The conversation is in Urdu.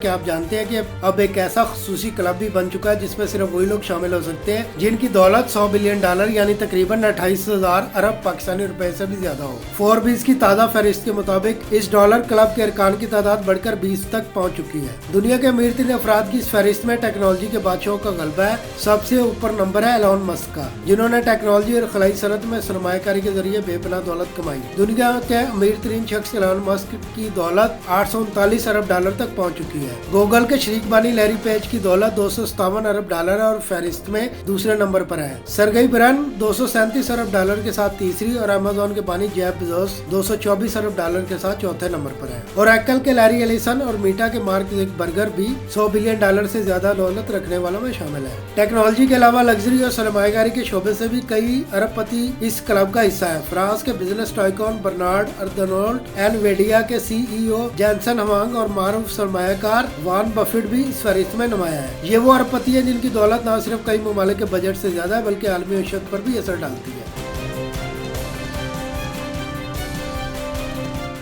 کیا آپ جانتے ہیں کہ اب ایک ایسا خصوصی کلب بھی بن چکا ہے جس میں صرف وہی لوگ شامل ہو سکتے ہیں جن کی دولت $100 بلین یعنی تقریباً 28,000 ارب پاکستانی روپے سے بھی زیادہ ہو۔ فوربس کی تازہ فہرست کے مطابق اس ڈالر کلب کے ارکان کی تعداد بڑھ کر 20 تک پہنچ چکی ہے۔ دنیا کے امیر ترین افراد کی اس فہرست میں ٹیکنالوجی کے بادشاہوں کا غلبہ ہے۔ سب سے اوپر نمبر ہے ایلون مسک کا، جنہوں نے ٹیکنالوجی اور خلائی صنعت میں سرمایہ کاری کے ذریعے بے پناہ دولت کمائی۔ دنیا کے امیر ترین شخص ایلون مسک کی دولت $839 ارب تک پہنچ چکی ہے۔ گوگل کے شریک بانی لیری پیج کی دولت $257 ارب ہے اور فہرست میں دوسرے نمبر پر ہے۔ سرگئی برن $237 ارب کے ساتھ تیسری اور امیزون کے بانی جیف بیزوس $224 ارب کے ساتھ چوتھے نمبر پر ہے۔ اور ایپل کے لیری ایلیسن اور میٹا کے مارک زکربرگ بھی $100 بلین سے زیادہ دولت رکھنے والوں میں شامل ہے۔ ٹیکنالوجی کے علاوہ لگژری اور سرمایہ کاری کے شعبے سے بھی کئی ارب پتی اس کلب کا حصہ ہے۔ فرانس کے بزنس ٹائکون برنارڈ ارنولٹ، انویڈیا کے CEO جینسن ہوانگ اور معروف سرمایہ کار وارن بفیٹ بھی اس فہرست میں نمایاں ہے۔ یہ وہ ارب پتی ہیں جن کی دولت نہ صرف کئی ممالک کے بجٹ سے زیادہ ہے بلکہ عالمی معیشت پر بھی اثر ڈالتی ہے۔